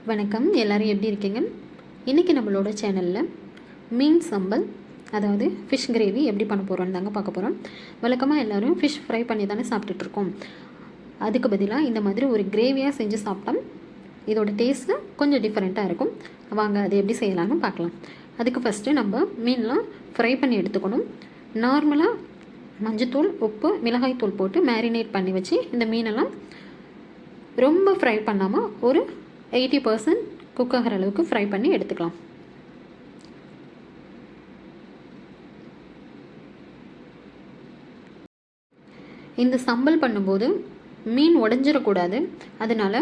வணக்கம், எல்லோரும் எப்படி இருக்கீங்க? இன்றைக்கி நம்மளோட சேனலில் மீன் சம்பல், அதாவது ஃபிஷ் கிரேவி எப்படி பண்ண போகிறோன்னு தாங்க பார்க்க போகிறோம். வழக்கமாக எல்லோரும் ஃபிஷ் ஃப்ரை பண்ணி தானே சாப்பிட்டுட்ருக்கோம். அதுக்கு பதிலாக இந்த மாதிரி ஒரு கிரேவியாக செஞ்சு சாப்பிட்டோம். இதோட டேஸ்ட்டு கொஞ்சம் டிஃப்ரெண்ட்டாக இருக்கும். வாங்க அது எப்படி செய்யலான்னு பார்க்கலாம். அதுக்கு ஃபஸ்ட்டு நம்ம மீன்லாம் ஃப்ரை பண்ணி எடுத்துக்கணும். நார்மலாக மஞ்சத்தூள், உப்பு, மிளகாய்த்தூள் போட்டு மேரினேட் பண்ணி வச்சு இந்த மீனெல்லாம் ரொம்ப ஃப்ரை பண்ணாமல் ஒரு 80% குக் ஆகிற அளவுக்கு ஃப்ரை பண்ணி எடுத்துக்கலாம். இந்த சம்பல் பண்ணும்போது மீன் உடைஞ்சிடக்கூடாது. அதனால்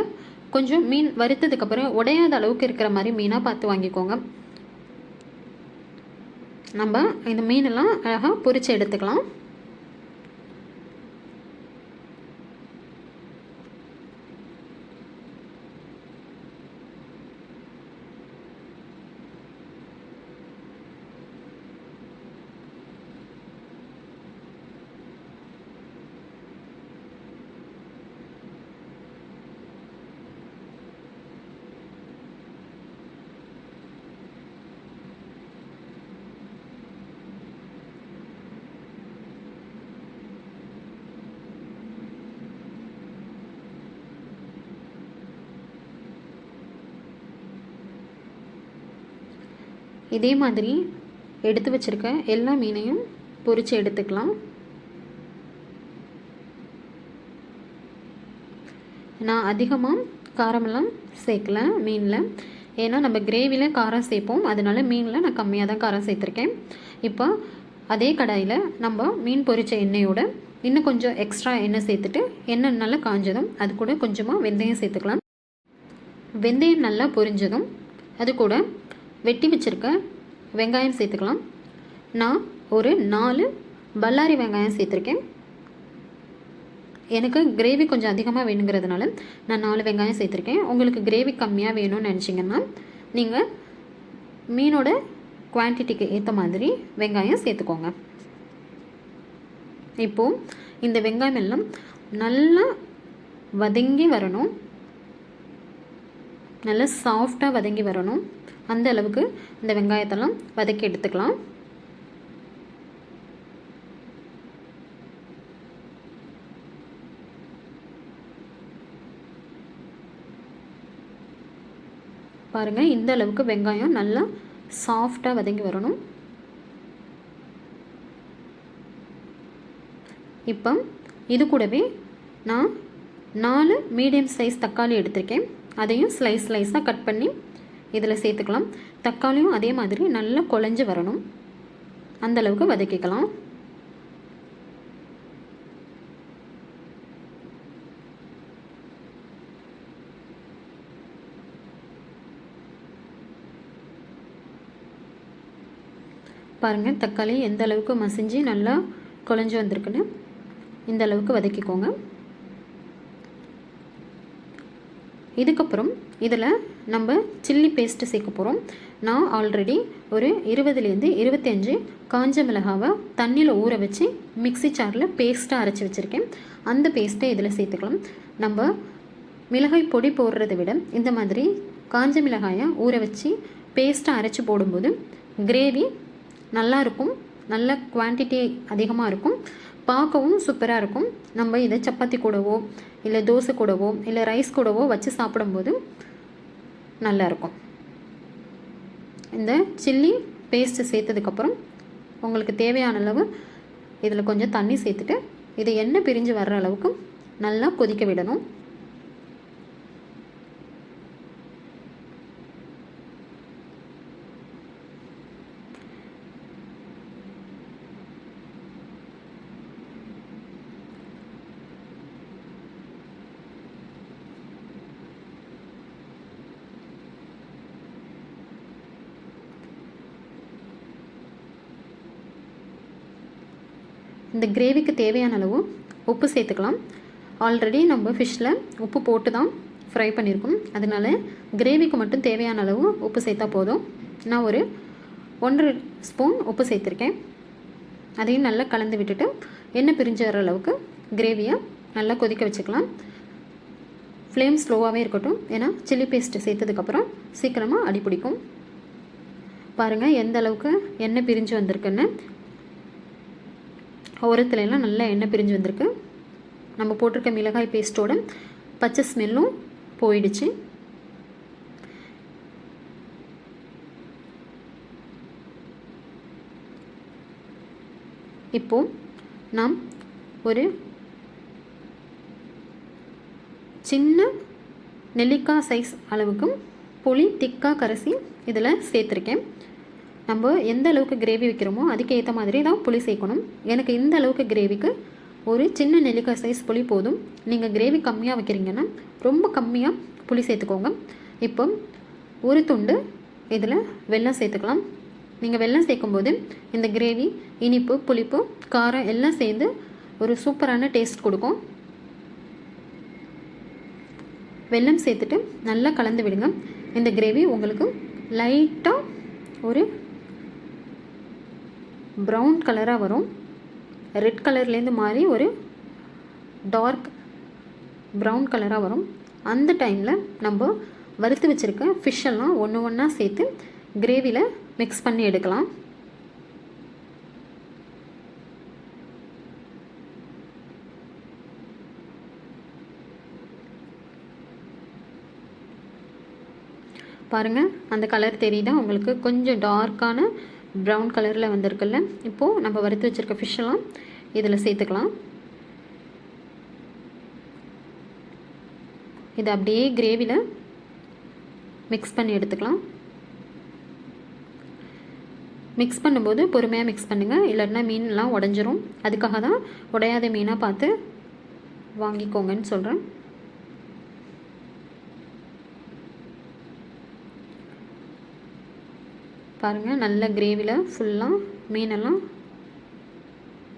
கொஞ்சம் மீன் வறுத்ததுக்கப்புறம் உடையாத அளவுக்கு இருக்கிற மாதிரி மீனாக பார்த்து வாங்கிக்கோங்க. நம்ம இந்த மீனெல்லாம் அழகாக பொரித்து எடுத்துக்கலாம். இதே மாதிரி எடுத்து வச்சுருக்க எல்லா மீனையும் பொரித்து எடுத்துக்கலாம். நான் அதிகமாக காரமெல்லாம் சேர்க்கல மீனில், ஏன்னா நம்ம கிரேவியில் காரம் சேர்ப்போம். அதனால மீனில் நான் கம்மியாக தான் காரம் சேர்த்துருக்கேன். இப்போ அதே கடாயில் நம்ம மீன் பொரித்த எண்ணெயோடு இன்னும் கொஞ்சம் எக்ஸ்ட்ரா எண்ணெய் சேர்த்துட்டு எண்ணெய் நல்லா காஞ்சதும் அது கூட கொஞ்சமாக வெந்தயம் சேர்த்துக்கலாம். வெந்தயம் நல்லா பொரிஞ்சதும் அது கூட வெட்டி வச்சுருக்க வெங்காயம் சேர்த்துக்கலாம். நான் ஒரு 4 பல்லாரி வெங்காயம் சேர்த்துருக்கேன். எனக்கு கிரேவி கொஞ்சம் அதிகமாக வேணுங்கிறதுனால நான் 4 வெங்காயம் சேர்த்துருக்கேன். உங்களுக்கு கிரேவி கம்மியாக வேணும்னு நினச்சிங்கன்னா நீங்கள் மீனோட குவான்டிட்டிக்கு ஏற்ற மாதிரி வெங்காயம் சேர்த்துக்கோங்க. இப்போது இந்த வெங்காயம் எல்லாம் நல்லா வதங்கி வரணும், நல்லா சாஃப்டாக வதங்கி வரணும். அந்த அளவுக்கு இந்த வெங்காயத்தெல்லாம் வதக்கி எடுத்துக்கலாம். பாருங்கள், இந்த அளவுக்கு வெங்காயம் நல்லா சாஃப்டாக வதங்கி வரணும். இப்போ இது கூடவே நான் 4 மீடியம் சைஸ் தக்காளி எடுத்திருக்கேன். அதையும் ஸ்லைஸாக கட் பண்ணி இதில் சேர்த்துக்கலாம். தக்காளியும் அதே மாதிரி நல்லா குழஞ்சி வரணும், அந்தளவுக்கு வதக்கிக்கலாம். பாருங்கள், தக்காளி எந்த அளவுக்கு மசிஞ்சு நல்லா குழஞ்சி வந்திருக்குன்னு இந்த அளவுக்கு வதக்கிக்கோங்க. இதுக்கப்புறம் இதில் நம்ம சில்லி பேஸ்ட்டு சேர்க்க போகிறோம். நான் ஆல்ரெடி ஒரு 20லேருந்து 25 காஞ்ச மிளகாவை தண்ணியில் ஊற வச்சு மிக்ஸி ஜாரில் பேஸ்ட்டாக அரைச்சி வச்சுருக்கேன். அந்த பேஸ்ட்டை இதில் சேர்த்துக்கலாம். நம்ம மிளகாய் பொடி போடுறதை விட இந்த மாதிரி காஞ்ச மிளகாயை ஊற வச்சு பேஸ்ட்டாக அரைச்சி போடும்போது கிரேவி நல்லாயிருக்கும், நல்ல குவான்டிட்டி அதிகமாக இருக்கும், பார்க்கவும் சூப்பராக இருக்கும். நம்ம இதை சப்பாத்தி கூடவோ இல்லை தோசை கூடவோ இல்லை ரைஸ் கூடவோ வச்சு சாப்பிடும்போது நல்லாயிருக்கும். இந்த சில்லி பேஸ்ட்டு சேர்த்ததுக்கப்புறம் உங்களுக்கு தேவையான அளவு இதில் கொஞ்சம் தண்ணி சேர்த்துட்டு இதை எண்ணெய் பிரிஞ்சு வர்ற அளவுக்கு நல்லா கொதிக்க விடணும். இந்த கிரேவிக்கு தேவையான அளவு உப்பு சேர்த்துக்கலாம். ஆல்ரெடி நம்ம ஃபிஷ்ஷில் உப்பு போட்டு தான் ஃப்ரை பண்ணியிருக்கோம். அதனால் கிரேவிக்கு மட்டும் தேவையான அளவு உப்பு சேர்த்தா போதும். நான் ஒரு 1.5 ஸ்பூன் உப்பு சேர்த்துருக்கேன். அதையும் நல்லா கலந்து விட்டுட்டு எண்ணெய் பிரிஞ்சு வர அளவுக்கு கிரேவியை நல்லா கொதிக்க வச்சுக்கலாம். ஃப்ளேம் ஸ்லோவாகவே இருக்கட்டும், ஏன்னா சில்லி பேஸ்ட்டு சேர்த்ததுக்கப்புறம் சீக்கிரமாக அடி பிடிக்கும். பாருங்கள் எந்த அளவுக்கு எண்ணெய் பிரிஞ்சு வந்திருக்குன்னு. ஓரத்துலலாம் நல்லா எண்ணெய் பிரிஞ்சு வந்திருக்கு. நம்ம போட்டிருக்க மிளகாய் பேஸ்ட்டோட பச்சை ஸ்மெல்லும் போயிடுச்சு. இப்போது நாம் ஒரு சின்ன நெல்லிக்காய் சைஸ் அளவுக்கு புளி திக்காக கரைசி இதில் சேர்த்துருக்கேன். நம்ம எந்த அளவுக்கு கிரேவி வைக்கிறோமோ அதுக்கு ஏற்ற மாதிரி தான் புளி சேர்க்கணும். எனக்கு இந்த அளவுக்கு கிரேவிக்கு ஒரு சின்ன நெல்லிக்காய் சைஸ் புளி போதும். நீங்கள் கிரேவி கம்மியாக வைக்கிறீங்கன்னா ரொம்ப கம்மியாக புளி சேர்த்துக்கோங்க. இப்போ ஒரு துண்டு இதில் வெல்லம் சேர்த்துக்கலாம். நீங்கள் வெல்லம் சேர்க்கும்போது இந்த கிரேவி இனிப்பு, புளிப்பு, காரம் எல்லாம் சேர்ந்து ஒரு சூப்பரான டேஸ்ட் கொடுக்கும். வெல்லம் சேர்த்துட்டு நல்லா கலந்து விடுங்க. இந்த கிரேவி உங்களுக்கு லைட்டாக ஒரு ப்ரௌன் கலராக வரும். ரெட் கலர்லேருந்து மாறி ஒரு டார்க் ப்ரௌன் கலராக வரும். அந்த டைமில் நம்ம வறுத்து வச்சுருக்க ஃபிஷ்ஷெல்லாம் ஒன்று ஒன்றா சேர்த்து கிரேவியில் மிக்ஸ் பண்ணி எடுக்கலாம். பாருங்கள் அந்த கலர் தெரியுதா உங்களுக்கு? கொஞ்சம் டார்க்கான ப்ரௌன் கலரில் வந்திருக்குல்ல. இப்போது நம்ம வறுத்து வச்சுருக்க ஃபிஷ்ஷெல்லாம் இதில் சேர்த்துக்கலாம். இதை அப்படியே கிரேவியில் மிக்ஸ் பண்ணி எடுத்துக்கலாம். மிக்ஸ் பண்ணும்போது பொறுமையாக மிக்ஸ் பண்ணுங்கள், இல்லைன்னா மீன்லாம் உடஞ்சிரும். அதுக்காக தான் உடையாத மீனாக பார்த்து வாங்கிக்கோங்கன்னு சொல்கிறேன். பாருங்கள் நல்ல கிரேவியில் ஃபுல்லாக மீனெல்லாம்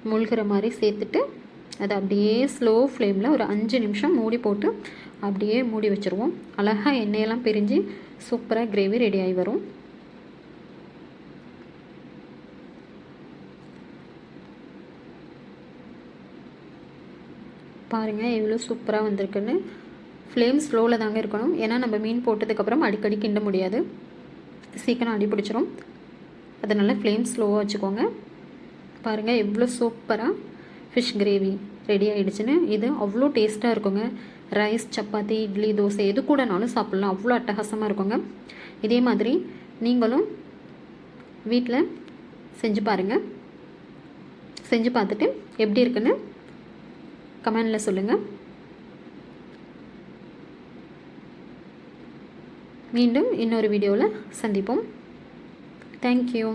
முழுகிற மாதிரி சேர்த்துட்டு அதை அப்படியே ஸ்லோ ஃப்ளேமில் ஒரு 5 நிமிஷம் மூடி போட்டு அப்படியே மூடி வச்சுருவோம். அழகாக எண்ணெயெல்லாம் பிரிஞ்சு சூப்பராக கிரேவி ரெடி ஆகி வரும். பாருங்கள் எவ்வளோ சூப்பராக வந்திருக்குன்னு. ஃப்ளேம் ஸ்லோவில் தாங்க இருக்கணும், ஏன்னா நம்ம மீன் போட்டதுக்கப்புறம் அடிக்கடி கிண்ட முடியாது, சீக்கிரம் அடி பிடிச்சிரும். அதனால் ஃப்ளேம் ஸ்லோவாக வச்சுக்கோங்க. பாருங்கள் எவ்வளோ சூப்பராக ஃபிஷ் கிரேவி ரெடி ஆகிடுச்சுன்னு. இது அவ்வளோ டேஸ்ட்டாக இருக்குங்க. ரைஸ், சப்பாத்தி, இட்லி, தோசை எது கூடனாலும் சாப்பிட்லாம். அவ்வளோ அட்டகாசமாக இருக்குங்க. இதே மாதிரி நீங்களும் வீட்டில் செஞ்சு பாருங்கள். செஞ்சு பார்த்துட்டு எப்படி இருக்குன்னு கமெண்டில் சொல்லுங்கள். மீண்டும் இன்னொரு வீடியோவில் சந்திப்போம். தேங்க்யூ.